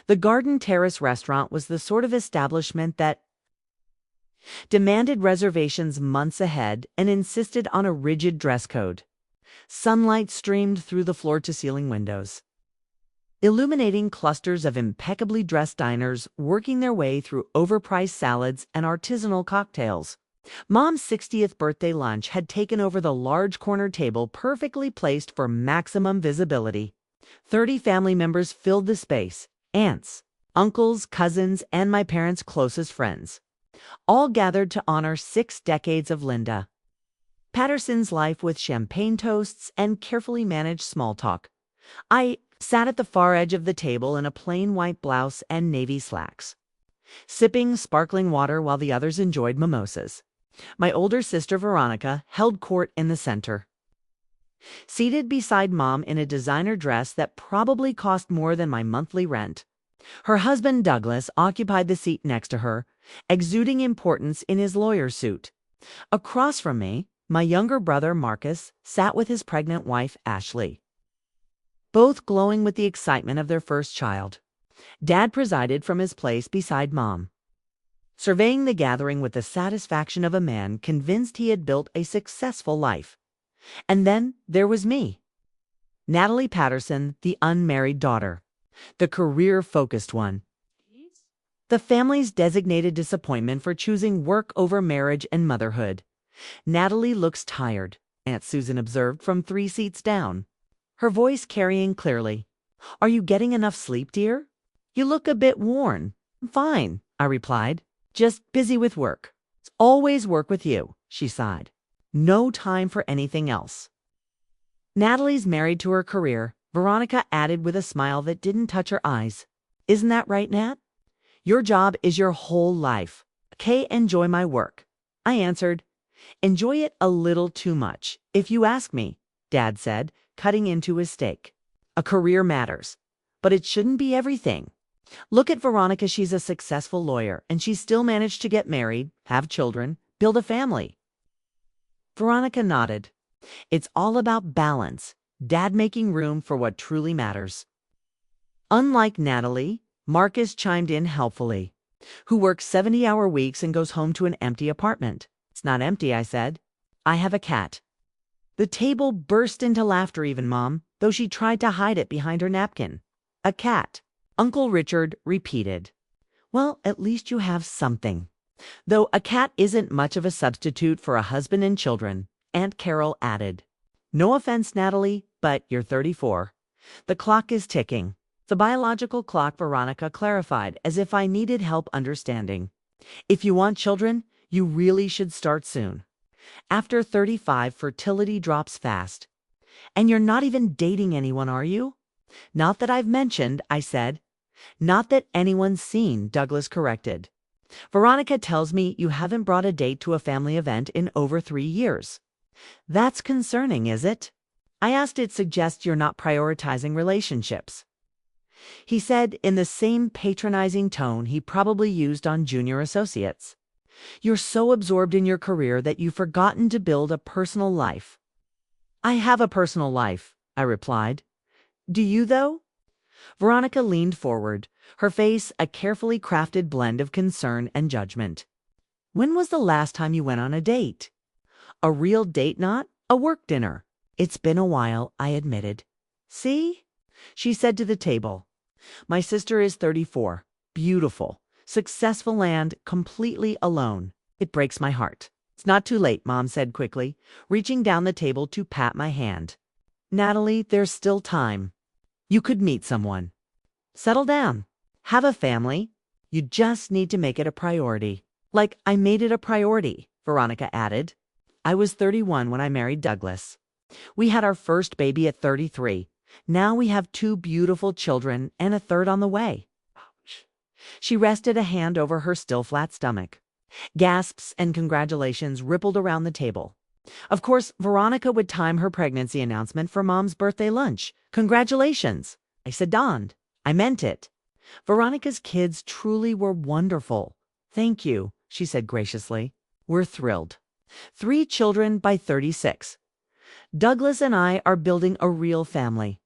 The Garden Terrace restaurant was the sort of establishment that demanded reservations months ahead and insisted on a rigid dress code. Sunlight streamed through the floor-to-ceiling windows, illuminating clusters of impeccably dressed diners working their way through overpriced salads and artisanal cocktails. Mom's 60th birthday lunch had taken over the large corner table perfectly placed for maximum visibility. 30 family members filled the space: aunts, uncles, cousins, and my parents' closest friends, all gathered to honor 6 decades of Linda Patterson's life with champagne toasts and carefully managed small talk. I sat at the far edge of the table in a plain white blouse and navy slacks, sipping sparkling water while the others enjoyed mimosas. My older sister Veronica held court in the center, seated beside Mom in a designer dress that probably cost more than my monthly rent. Her husband Douglas occupied the seat next to her, exuding importance in his lawyer suit. Across from me, my younger brother Marcus sat with his pregnant wife Ashley, both glowing with the excitement of their first child. Dad presided from his place beside Mom, surveying the gathering with the satisfaction of a man convinced he had built a successful life. And then there was me, Natalie Patterson, the unmarried daughter, the career-focused one, the family's designated disappointment for choosing work over marriage and motherhood. "Natalie looks tired," Aunt Susan observed from 3 seats down, her voice carrying clearly. "Are you getting enough sleep, dear? You look a bit worn." "Fine," I replied. "Just busy with work." "It's always work with you," she sighed. "No time for anything else." "Natalie's married to her career," Veronica added with a smile that didn't touch her eyes. "Isn't that right, Nat? Your job is your whole life." "Okay, enjoy my work," I answered. "Enjoy it a little too much, if you ask me," Dad said, cutting into his steak. "A career matters, but it shouldn't be everything. Look at Veronica, she's a successful lawyer, and she still managed to get married, have children, build a family." Veronica nodded. "It's all about balance, Dad making room for what truly matters." Unlike Natalie, Marcus chimed in helpfully, who works 70-hour weeks and goes home to an empty apartment. "It's not empty," I said. "I have a cat." The table burst into laughter, even Mom, though she tried to hide it behind her napkin. "A cat," Uncle Richard repeated. "Well, at least you have something." "Though a cat isn't much of a substitute for a husband and children," Aunt Carol added. "No offense, Natalie, but you're 34. The clock is ticking." "The biological clock," Veronica clarified, as if I needed help understanding. "If you want children, you really should start soon. After 35, fertility drops fast." "And you're not even dating anyone, are you?" "Not that I've mentioned," I said. "Not that anyone's seen," Douglas corrected. "Veronica tells me you haven't brought a date to a family event in over 3 years. That's concerning, is it?" I asked. "It suggests you're not prioritizing relationships," he said in the same patronizing tone he probably used on junior associates. "You're so absorbed in your career that you've forgotten to build a personal life." "I have a personal life," I replied. "Do you, though?" Veronica leaned forward, her face a carefully crafted blend of concern and judgment. "When was the last time you went on a date?" "A real date, not a work dinner." "It's been a while," I admitted. "See?" she said to the table. "My sister is 34, beautiful, successful, and completely alone. It breaks my heart." "It's not too late," Mom said quickly, reaching down the table to pat my hand. "Natalie, there's still time. You could meet someone. Settle down. Have a family. You just need to make it a priority." "Like I made it a priority," Veronica added. "I was 31 when I married Douglas. We had our first baby at 33. Now we have 2 beautiful children and a third on the way." She rested a hand over her still flat stomach. Gasps and congratulations rippled around the table. Of course, Veronica would time her pregnancy announcement for Mom's birthday lunch. "Congratulations," I said. "Dawned. I meant it. Veronica's kids truly were wonderful." "Thank you," she said graciously. "We're thrilled. 3 children by 36. Douglas and I are building a real family."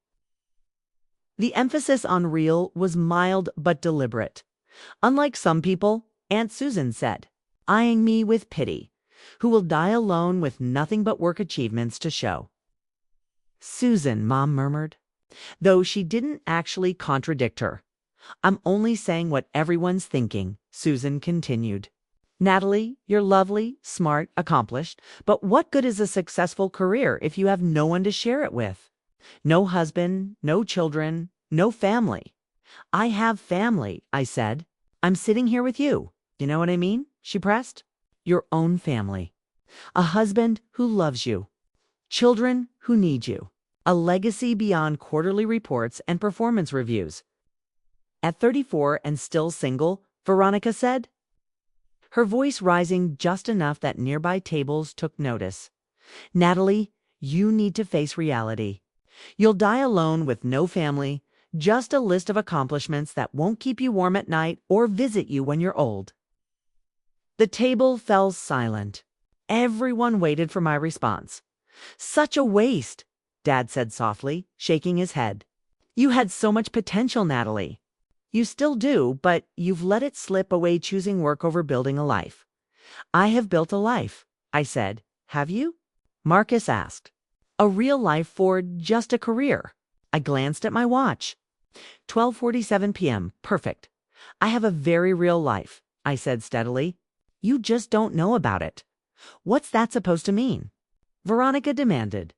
The emphasis on real was mild but deliberate. Unlike some people, Aunt Susan said, eyeing me with pity, who will die alone with nothing but work achievements to show. Susan, Mom murmured, though she didn't actually contradict her. I'm only saying what everyone's thinking, Susan continued. Natalie, you're lovely, smart, accomplished, but what good is a successful career if you have no one to share it with? No husband, no children, no family. I have family, I said. I'm sitting here with you. You know what I mean? She pressed. Your own family. A husband who loves you. Children who need you. A legacy beyond quarterly reports and performance reviews. At 34 and still single, Veronica said, her voice rising just enough that nearby tables took notice. Natalie, you need to face reality. You'll die alone with no family, just a list of accomplishments that won't keep you warm at night or visit you when you're old. The table fell silent. Everyone waited for my response. Such a waste, Dad said softly, shaking his head. You had so much potential, Natalie. You still do, but you've let it slip away choosing work over building a life. I have built a life, I said. Have you? Marcus asked. A real life for just a career. I glanced at my watch. 12:47 p.m. Perfect. I have a very real life, I said steadily. You just don't know about it. What's that supposed to mean? Veronica demanded.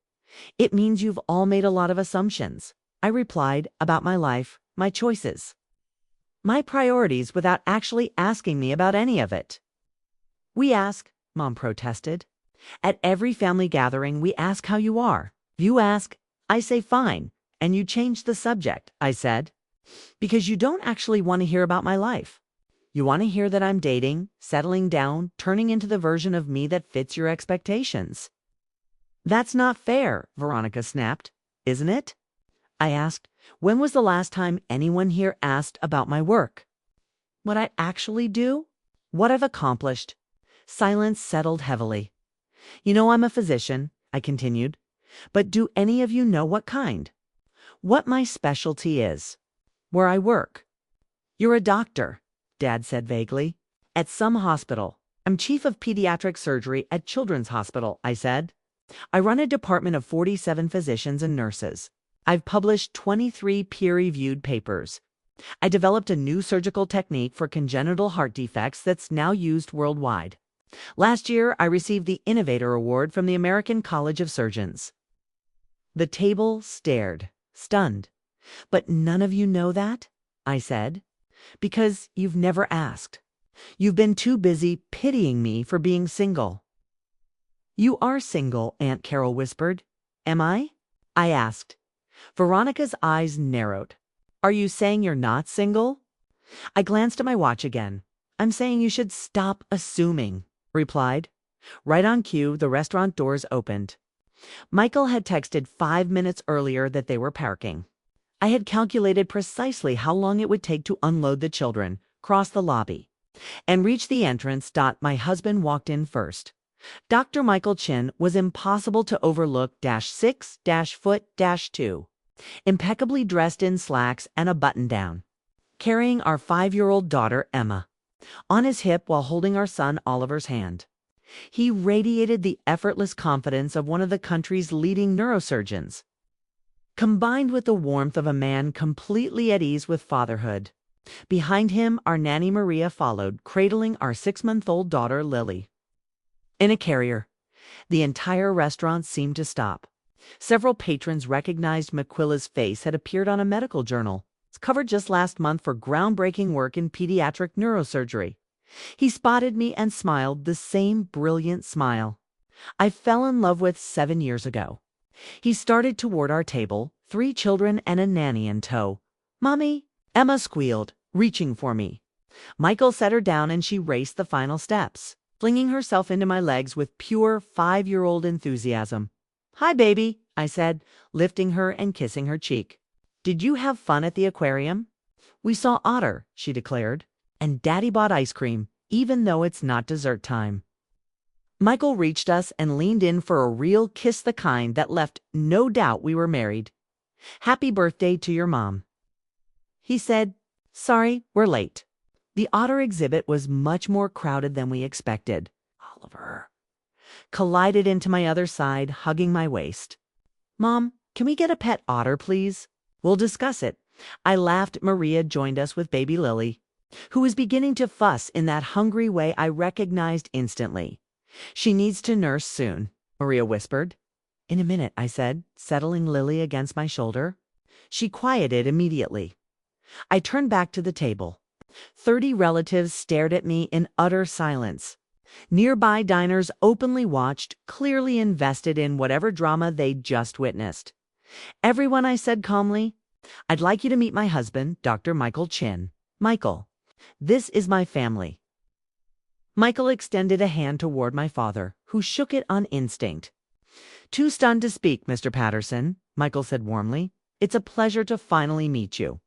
It means you've all made a lot of assumptions, I replied, about my life, my choices. My priorities without actually asking me about any of it. We ask, Mom protested. At every family gathering, we ask how you are. You ask, I say fine, and you change the subject, I said. Because you don't actually want to hear about my life. You want to hear that I'm dating, settling down, turning into the version of me that fits your expectations. That's not fair, Veronica snapped. Isn't it? I asked, when was the last time anyone here asked about my work? What I actually do? What I've accomplished? Silence settled heavily. You know I'm a physician, I continued, but do any of you know what kind? What my specialty is? Where I work? You're a doctor, Dad said vaguely. At some hospital. I'm chief of pediatric surgery at Children's Hospital, I said. I run a department of 47 physicians and nurses. I've published 23 peer-reviewed papers. I developed a new surgical technique for congenital heart defects that's now used worldwide. Last year, I received the Innovator Award from the American College of Surgeons. The table stared, stunned. But none of you know that? I said. Because you've never asked. You've been too busy pitying me for being single. You are single, Aunt Carol whispered. Am I? I asked. Veronica's eyes narrowed. Are you saying you're not single? I glanced at my watch again. I'm saying you should stop assuming, replied. Right on cue, the restaurant doors opened. Michael had texted 5 minutes earlier that they were parking. I had calculated precisely how long it would take to unload the children, cross the lobby, and reach the entrance. My husband walked in first. Dr. Michael Chin was impossible to overlook. -6-foot-2. Impeccably dressed in slacks and a button-down, carrying our 5-year-old daughter, Emma, on his hip while holding our son Oliver's hand. He radiated the effortless confidence of one of the country's leading neurosurgeons, combined with the warmth of a man completely at ease with fatherhood. Behind him, our nanny Maria followed, cradling our 6-month-old daughter, Lily. In a carrier, the entire restaurant seemed to stop. Several patrons recognized Maquilla's face had appeared on a medical journal. It's covered just last month for groundbreaking work in pediatric neurosurgery. He spotted me and smiled the same brilliant smile I fell in love with 7 years ago. He started toward our table, 3 children and a nanny in tow. Mommy, Emma squealed, reaching for me. Michael set her down and she raced the final steps, flinging herself into my legs with pure 5-year-old enthusiasm. Hi, baby, I said, lifting her and kissing her cheek. Did you have fun at the aquarium? We saw otter, she declared, and Daddy bought ice cream, even though it's not dessert time. Michael reached us and leaned in for a real kiss, the kind that left no doubt we were married. Happy birthday to your mom, he said. Sorry, we're late. The otter exhibit was much more crowded than we expected. Oliver collided into my other side, hugging my waist. Mom, can we get a pet otter, please? We'll discuss it. I laughed. Maria joined us with baby Lily, who was beginning to fuss in that hungry way I recognized instantly. She needs to nurse soon, Maria whispered. In a minute, I said, settling Lily against my shoulder. She quieted immediately. I turned back to the table. 30 relatives stared at me in utter silence. Nearby diners openly watched, clearly invested in whatever drama they'd just witnessed. Everyone, I said calmly, I'd like you to meet my husband, Dr. Michael Chin. Michael, this is my family. Michael extended a hand toward my father, who shook it on instinct. Too stunned to speak, Mr. Patterson, Michael said warmly. It's a pleasure to finally meet you.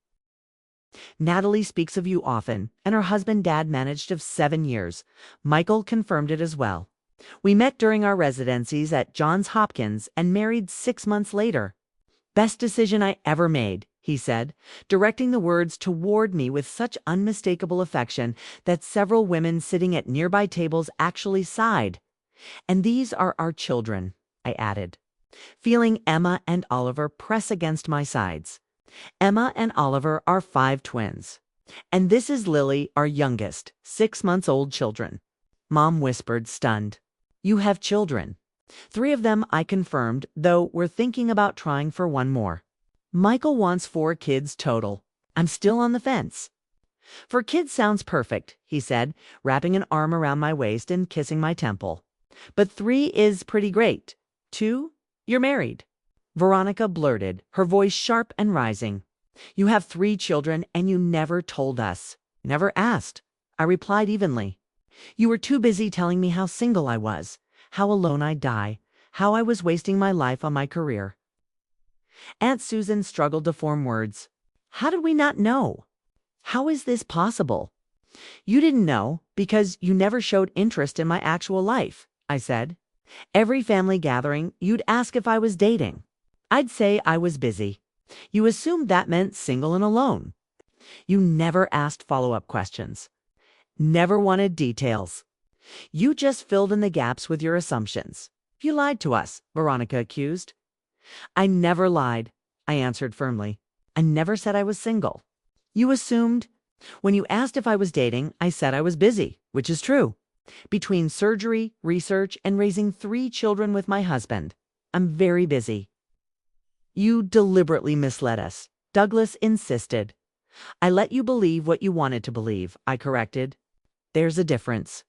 Natalie speaks of you often, and her husband Dad managed of 7 years. Michael confirmed it as well. We met during our residencies at Johns Hopkins and married 6 months later. Best decision I ever made, he said, directing the words toward me with such unmistakable affection that several women sitting at nearby tables actually sighed. And these are our children, I added, feeling Emma and Oliver press against my sides. Emma and Oliver are 5 twins. And this is Lily, our youngest, 6-month-old children. Mom whispered, stunned. You have children. 3 of them I confirmed, though we're thinking about trying for 1 more. Michael wants 4 kids total. I'm still on the fence. 4 kids sounds perfect, he said, wrapping an arm around my waist and kissing my temple. But 3 is pretty great. 2, you're married. Veronica blurted, her voice sharp and rising. You have 3 children and you never told us. Never asked. I replied evenly. You were too busy telling me how single I was, how alone I'd die, how I was wasting my life on my career. Aunt Susan struggled to form words. How did we not know? How is this possible? You didn't know because you never showed interest in my actual life, I said. Every family gathering, you'd ask if I was dating. I'd say I was busy. You assumed that meant single and alone. You never asked follow-up questions. Never wanted details. You just filled in the gaps with your assumptions. You lied to us, Veronica accused. I never lied, I answered firmly. I never said I was single. You assumed. When you asked if I was dating, I said I was busy, which is true. Between surgery, research, and raising 3 children with my husband, I'm very busy. You deliberately misled us, Douglas insisted. I let you believe what you wanted to believe, I corrected. There's a difference.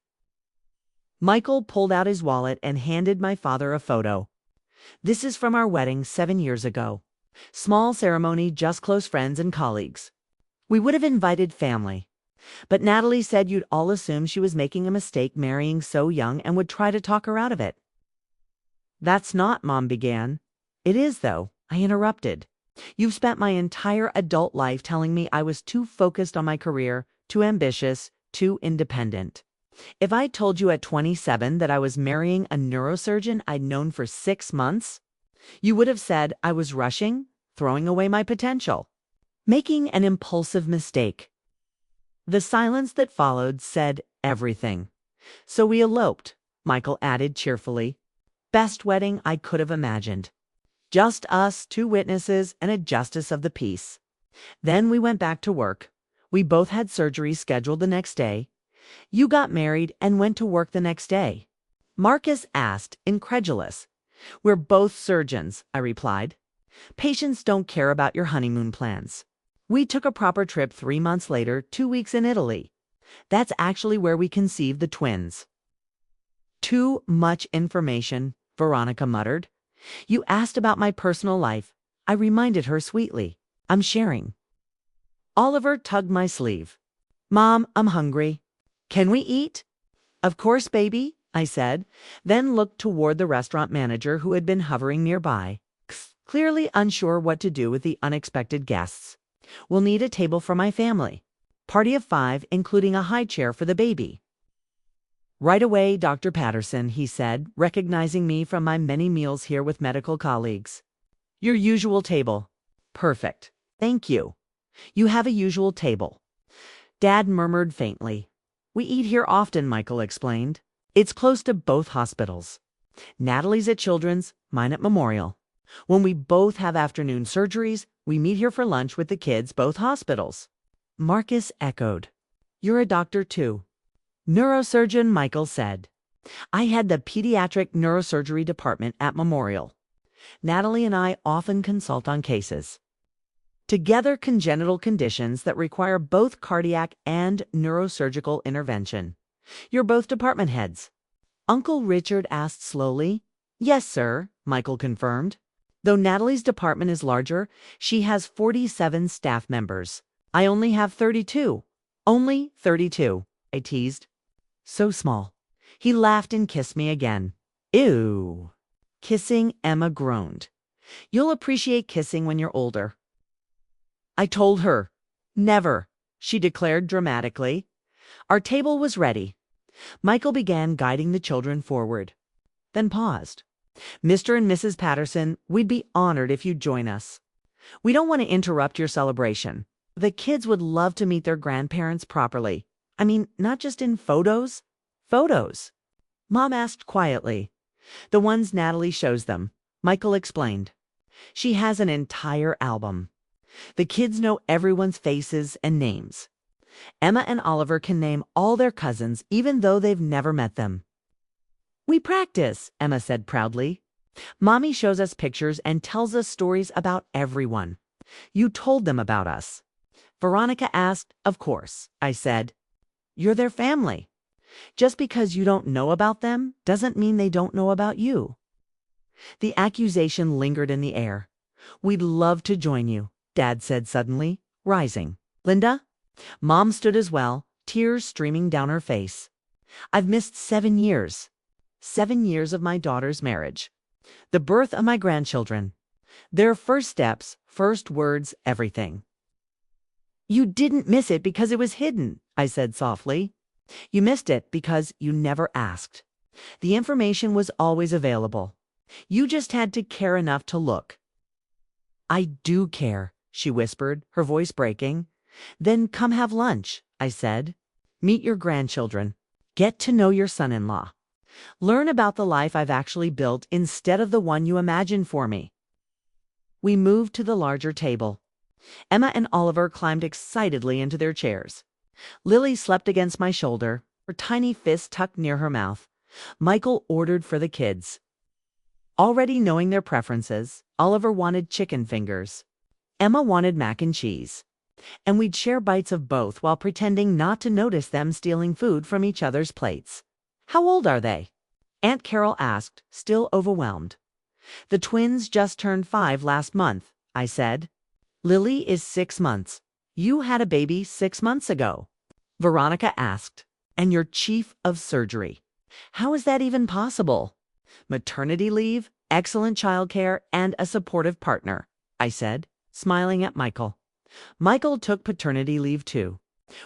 Michael pulled out his wallet and handed my father a photo. This is from our wedding 7 years ago. Small ceremony, just close friends and colleagues. We would have invited family. But Natalie said you'd all assume she was making a mistake marrying so young and would try to talk her out of it. That's not, Mom began. It is, though, I interrupted. You've spent my entire adult life telling me I was too focused on my career, too ambitious, too independent. If I told you at 27 that I was marrying a neurosurgeon I'd known for 6 months, you would have said I was rushing, throwing away my potential, making an impulsive mistake. The silence that followed said everything. So we eloped, Michael added cheerfully. Best wedding I could have imagined. Just us, 2 witnesses, and a justice of the peace. Then we went back to work. We both had surgery scheduled the next day. You got married and went to work the next day. Marcus asked, incredulous. We're both surgeons, I replied. Patients don't care about your honeymoon plans. We took a proper trip 3 months later, 2 weeks in Italy. That's actually where we conceived the twins. Too much information, Veronica muttered. You asked about my personal life. I reminded her sweetly. I'm sharing. Oliver tugged my sleeve. Mom, I'm hungry. Can we eat? Of course, baby, I said, then looked toward the restaurant manager who had been hovering nearby, clearly unsure what to do with the unexpected guests. We'll need a table for my family. Party of 5, including a high chair for the baby. Right away, Dr. Patterson, he said, recognizing me from my many meals here with medical colleagues. Your usual table. Perfect. Thank you. You have a usual table. Dad murmured faintly. We eat here often, Michael explained. It's close to both hospitals. Natalie's at Children's, mine at Memorial. When we both have afternoon surgeries, we meet here for lunch with the kids, both hospitals. Marcus echoed. You're a doctor too. Neurosurgeon, Michael said. I head the pediatric neurosurgery department at Memorial. Natalie and I often consult on cases. Together, congenital conditions that require both cardiac and neurosurgical intervention. You're both department heads. Uncle Richard asked slowly. Yes, sir, Michael confirmed. Though Natalie's department is larger, she has 47 staff members. I only have 32. Only 32, I teased. So small. He laughed and kissed me again. Ew. Kissing, Emma groaned. You'll appreciate kissing when you're older. I told her. Never, she declared dramatically. Our table was ready. Michael began guiding the children forward, then paused. Mr. and Mrs. Patterson, we'd be honored if you'd join us. We don't want to interrupt your celebration. The kids would love to meet their grandparents properly. I mean, not just in photos. Photos. Mom asked quietly. The ones Natalie shows them, Michael explained. She has an entire album. The kids know everyone's faces and names. Emma and Oliver can name all their cousins even though they've never met them. We practice, Emma said proudly. Mommy shows us pictures and tells us stories about everyone. You told them about us. Veronica asked. Of course, I said. You're their family. Just because you don't know about them doesn't mean they don't know about you. The accusation lingered in the air. We'd love to join you, Dad said suddenly, rising. Linda? Mom stood as well, tears streaming down her face. I've missed 7 years. 7 years of my daughter's marriage. The birth of my grandchildren. Their first steps, first words, everything. You didn't miss it because it was hidden, I said softly. You missed it because you never asked. The information was always available. You just had to care enough to look. I do care, she whispered, her voice breaking. Then come have lunch, I said. Meet your grandchildren. Get to know your son-in-law. Learn about the life I've actually built instead of the one you imagined for me. We moved to the larger table. Emma and Oliver climbed excitedly into their chairs. Lily slept against my shoulder, her tiny fist tucked near her mouth. Michael ordered for the kids. Already knowing their preferences, Oliver wanted chicken fingers. Emma wanted mac and cheese. And we'd share bites of both while pretending not to notice them stealing food from each other's plates. How old are they? Aunt Carol asked, still overwhelmed. The twins just turned 5 last month, I said. Lily is 6 months. You had a baby 6 months ago. Veronica asked. And you're chief of surgery. How is that even possible? Maternity leave, excellent childcare, and a supportive partner, I said, smiling at Michael. Michael took paternity leave too.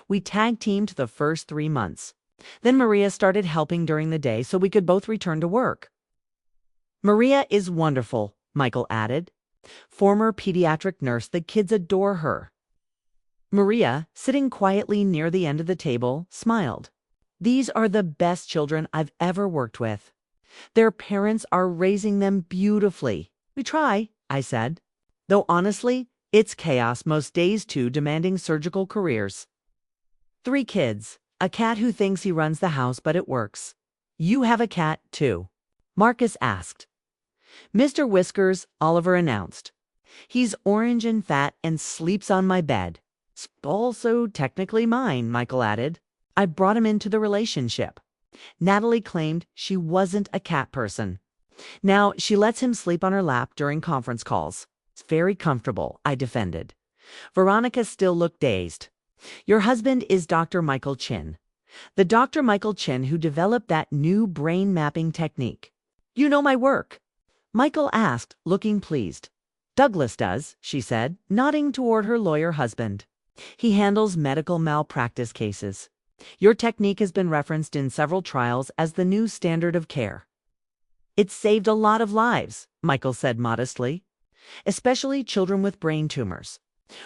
We tag-teamed the first 3 months. Then Maria started helping during the day so we could both return to work. Maria is wonderful, Michael added. Former pediatric nurse, the kids adore her. Maria, sitting quietly near the end of the table, smiled. These are the best children I've ever worked with. Their parents are raising them beautifully. We try, I said. Though honestly, it's chaos most days too, demanding surgical careers. 3 kids, a cat who thinks he runs the house but it works. You have a cat too? Marcus asked. Mr. Whiskers, Oliver announced. He's orange and fat and sleeps on my bed. Also technically mine, Michael added. I brought him into the relationship. Natalie claimed she wasn't a cat person. Now she lets him sleep on her lap during conference calls. It's very comfortable, I defended. Veronica still looked dazed. Your husband is Dr. Michael Chin. The Dr. Michael Chin who developed that new brain mapping technique. You know my work? Michael asked, looking pleased. Douglas does, she said, nodding toward her lawyer husband. He handles medical malpractice cases. Your technique has been referenced in several trials as the new standard of care. It's saved a lot of lives, Michael said modestly, especially children with brain tumors.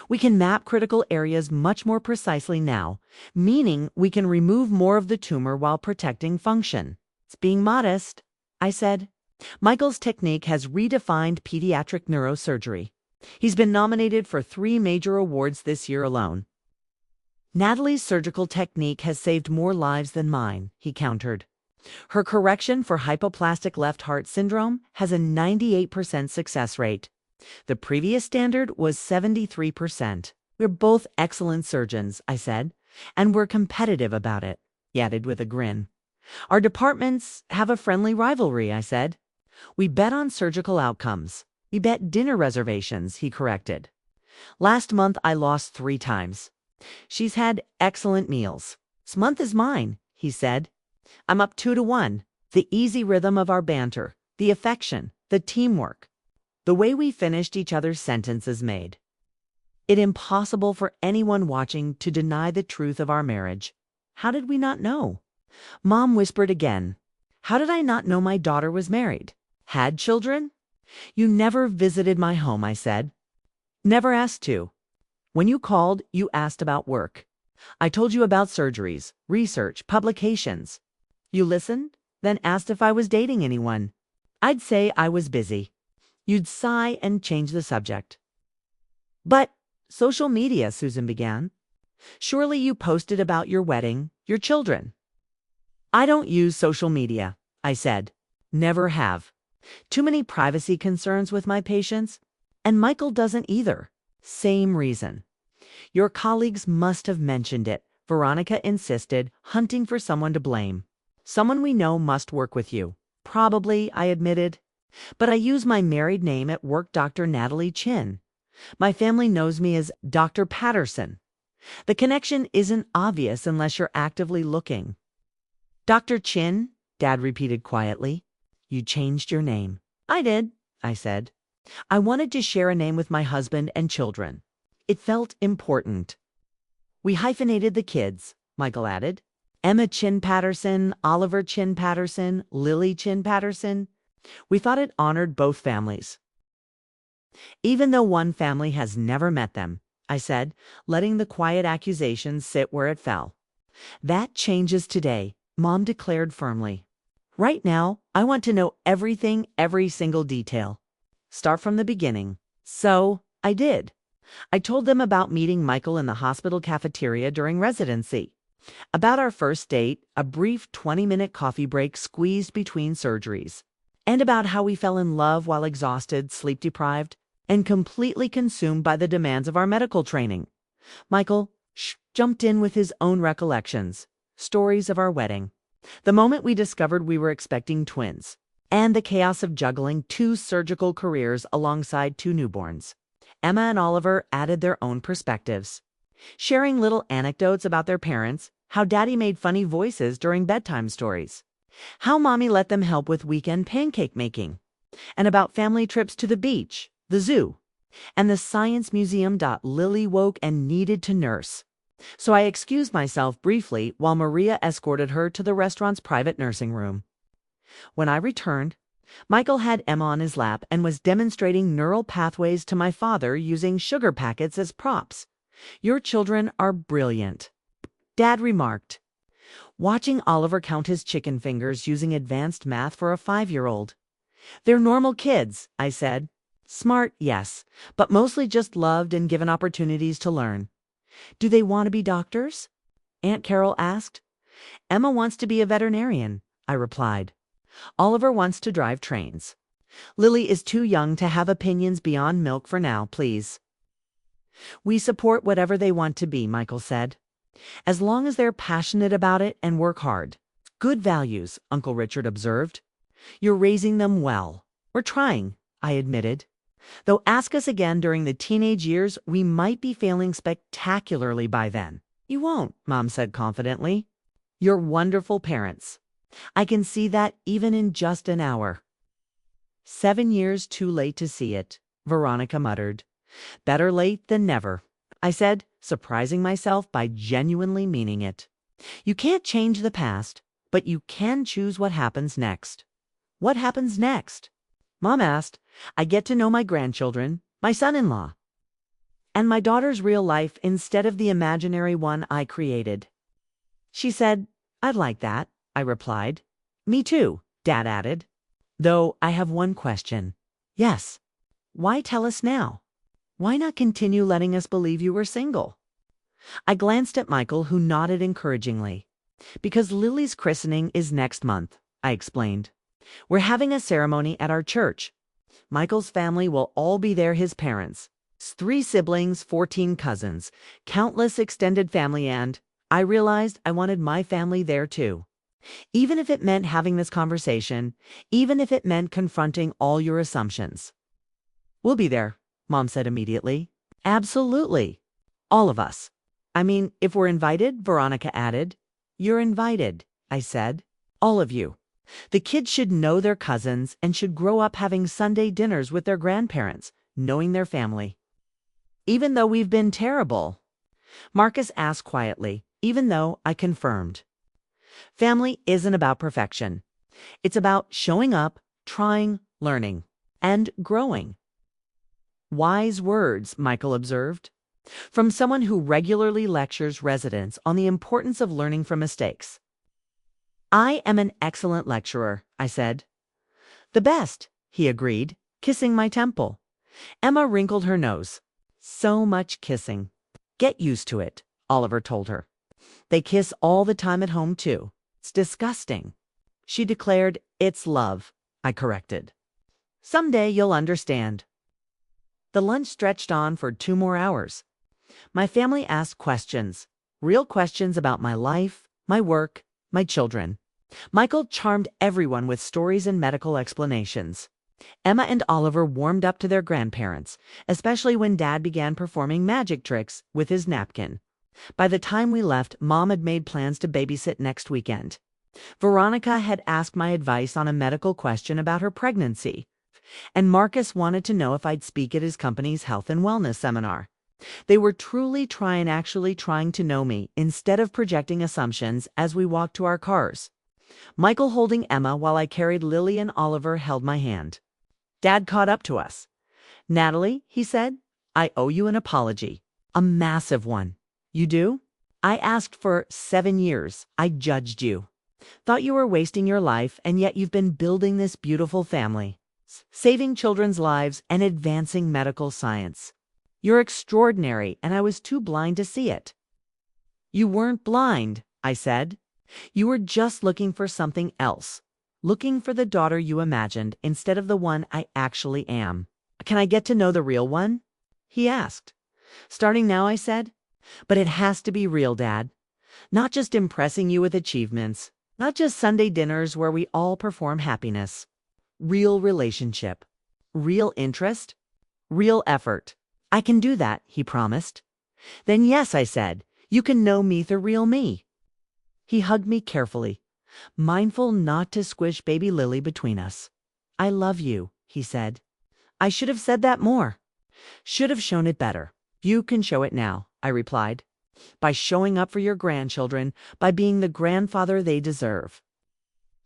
We can map critical areas much more precisely now, meaning we can remove more of the tumor while protecting function. It's being modest, I said. Michael's technique has redefined pediatric neurosurgery. He's been nominated for 3 major awards this year alone. Natalie's surgical technique has saved more lives than mine, he countered. Her correction for hypoplastic left heart syndrome has a 98% success rate. The previous standard was 73%. We're both excellent surgeons, I said, and we're competitive about it, he added with a grin. Our departments have a friendly rivalry, I said. We bet on surgical outcomes. We bet dinner reservations, he corrected. Last month I lost 3 times. She's had excellent meals. This month is mine, he said. I'm up 2-1. The easy rhythm of our banter, the affection, the teamwork. The way we finished each other's sentences made it impossible for anyone watching to deny the truth of our marriage. How did we not know? Mom whispered again. How did I not know my daughter was married? Had children? You never visited my home, I said. Never asked to. When you called, you asked about work. I told you about surgeries, research, publications. You listened, then asked if I was dating anyone. I'd say I was busy. You'd sigh and change the subject. But social media, Susan began. Surely you posted about your wedding, your children. I don't use social media, I said. Never have. Too many privacy concerns with my patients, and Michael doesn't either. Same reason. Your colleagues must have mentioned it, Veronica insisted, hunting for someone to blame. Someone we know must work with you. Probably, I admitted. But I use my married name at work, Dr. Natalie Chin. My family knows me as Dr. Patterson. The connection isn't obvious unless you're actively looking. Dr. Chin, Dad repeated quietly. You changed your name. I did, I said. I wanted to share a name with my husband and children. It felt important. We hyphenated the kids, Michael added. Emma Chin Patterson, Oliver Chin Patterson, Lily Chin Patterson. We thought it honored both families. Even though one family has never met them, I said, letting the quiet accusation sit where it fell. That changes today, Mom declared firmly. Right now, I want to know everything, every single detail. Start from the beginning. So, I did. I told them about meeting Michael in the hospital cafeteria during residency. About our first date, a brief 20-minute coffee break squeezed between surgeries. And about how we fell in love while exhausted, sleep-deprived, and completely consumed by the demands of our medical training. Michael jumped in with his own recollections, stories of our wedding, the moment we discovered we were expecting twins, and the chaos of juggling 2 surgical careers alongside 2 newborns. Emma and Oliver added their own perspectives, sharing little anecdotes about their parents, how Daddy made funny voices during bedtime stories, how Mommy let them help with weekend pancake making, and about family trips to the beach, the zoo, and the science museum. Lily woke and needed to nurse, so I excused myself briefly while Maria escorted her to the restaurant's private nursing room. When I returned, Michael had Emma on his lap and was demonstrating neural pathways to my father using sugar packets as props. Your children are brilliant, Dad remarked, watching Oliver count his chicken fingers using advanced math for a 5-year-old. They're normal kids, I said. Smart, yes, but mostly just loved and given opportunities to learn. Do they want to be doctors? Aunt Carol asked. Emma wants to be a veterinarian, I replied. Oliver wants to drive trains. Lily is too young to have opinions beyond milk for now, please. We support whatever they want to be, Michael said, as long as they're passionate about it and work hard. Good values, Uncle Richard observed. You're raising them well. We're trying, I admitted. Though ask us again during the teenage years, we might be failing spectacularly by then. You won't, Mom said confidently. You're wonderful parents. I can see that even in just an hour. 7 years too late to see it, Veronica muttered. Better late than never, I said, surprising myself by genuinely meaning it. You can't change the past, but you can choose what happens next. What happens next? Mom asked. I get to know my grandchildren, my son-in-law. and my daughter's real life instead of the imaginary one I created. She said, "I'd like that," I replied. "Me too," Dad added. "Though I have one question." "Yes." "Why tell us now? Why not continue letting us believe you were single?" I glanced at Michael, who nodded encouragingly. "Because Lily's christening is next month," I explained. "We're having a ceremony at our church. Michael's family will all be there, his parents, 3 siblings, 14 cousins, countless extended family, and I realized I wanted my family there too. Even if it meant having this conversation, even if it meant confronting all your assumptions." "We'll be there," Mom said immediately. "Absolutely. All of us. I mean, if we're invited," Veronica added. "You're invited," I said. "All of you. The kids should know their cousins and should grow up having Sunday dinners with their grandparents, knowing their family." "Even though we've been terrible?" Marcus asked quietly, even though I confirmed. Family isn't about perfection. It's about showing up, trying, learning, and growing. "Wise words," Michael observed, from someone who regularly lectures residents on the importance of learning from mistakes. "I am an excellent lecturer," I said. "The best," he agreed, kissing my temple. Emma wrinkled her nose. "So much kissing." "Get used to it," Oliver told her. "They kiss all the time at home, too. It's disgusting." She declared, "It's love," I corrected. "Someday you'll understand." The lunch stretched on for 2 more hours. My family asked questions, real questions about my life, my work, my children. Michael charmed everyone with stories and medical explanations. Emma and Oliver warmed up to their grandparents, especially when Dad began performing magic tricks with his napkin. By the time we left, Mom had made plans to babysit next weekend. Veronica had asked my advice on a medical question about her pregnancy. And Marcus wanted to know if I'd speak at his company's health and wellness seminar. They were truly actually trying to know me instead of projecting assumptions as we walked to our cars. Michael, holding Emma while I carried Lily and Oliver, held my hand. Dad caught up to us. "Natalie," he said, "I owe you an apology. A massive one." "You do?" "I asked for 7 years. I judged you. Thought you were wasting your life, and yet you've been building this beautiful family, saving children's lives and advancing medical science. You're extraordinary, and I was too blind to see it." "You weren't blind," I said. "You were just looking for something else. Looking for the daughter you imagined instead of the one I actually am." "Can I get to know the real one?" he asked. "Starting now," I said. "But it has to be real, Dad. Not just impressing you with achievements. Not just Sunday dinners where we all perform happiness. Real relationship. Real interest. Real effort." "I can do that," he promised. "Then yes," I said. "You can know me, the real me." He hugged me carefully, mindful not to squish baby Lily between us. "I love you," he said. "I should have said that more. Should have shown it better." "You can show it now," I replied. "By showing up for your grandchildren, by being the grandfather they deserve."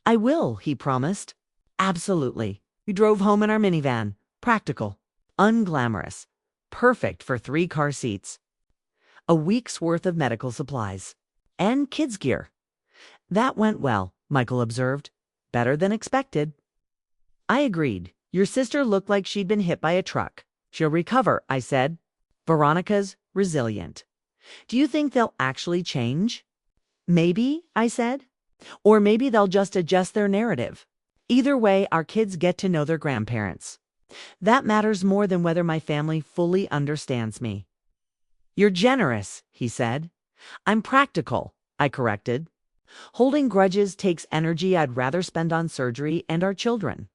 "I will," he promised. "Absolutely." We drove home in our minivan. Practical, unglamorous, perfect for 3 car seats. A week's worth of medical supplies. And kids' gear. "That went well," Michael observed. "Better than expected." I agreed. "Your sister looked like she'd been hit by a truck." "She'll recover," I said. "Veronica's resilient." "Do you think they'll actually change?" "Maybe," I said. "Or maybe they'll just adjust their narrative. Either way, our kids get to know their grandparents. That matters more than whether my family fully understands me." "You're generous," he said. "I'm practical," I corrected. "Holding grudges takes energy I'd rather spend on surgery and our children."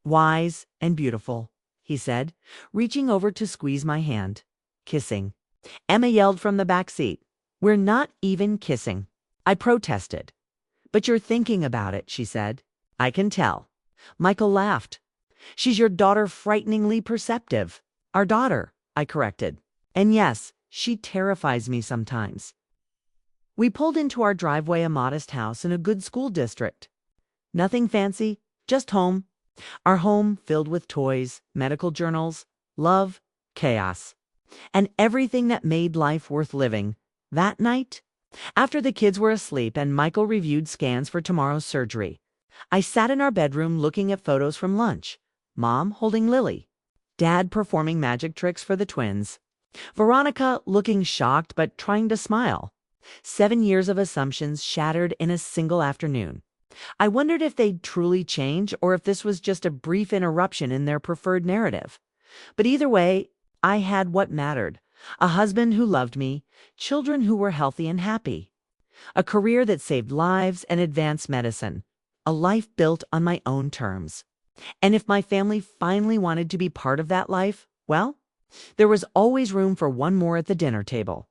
"Wise and beautiful," he said, reaching over to squeeze my hand. Kissing. Emma yelled from the back seat, "We're not even kissing." I protested. "But you're thinking about it," she said. "I can tell." Michael laughed. "She's your daughter, frighteningly perceptive." "Our daughter," I corrected. "And yes, she terrifies me sometimes." We pulled into our driveway, a modest house in a good school district. Nothing fancy, just home. Our home filled with toys, medical journals, love, chaos. and everything that made life worth living. That night, after the kids were asleep and Michael reviewed scans for tomorrow's surgery, I sat in our bedroom looking at photos from lunch. Mom holding Lily, Dad performing magic tricks for the twins, Veronica looking shocked but trying to smile. 7 years of assumptions shattered in a single afternoon. I wondered if they'd truly change or if this was just a brief interruption in their preferred narrative. But either way, I had what mattered: a husband who loved me, children who were healthy and happy, a career that saved lives and advanced medicine, a life built on my own terms. And if my family finally wanted to be part of that life, well, there was always room for one more at the dinner table.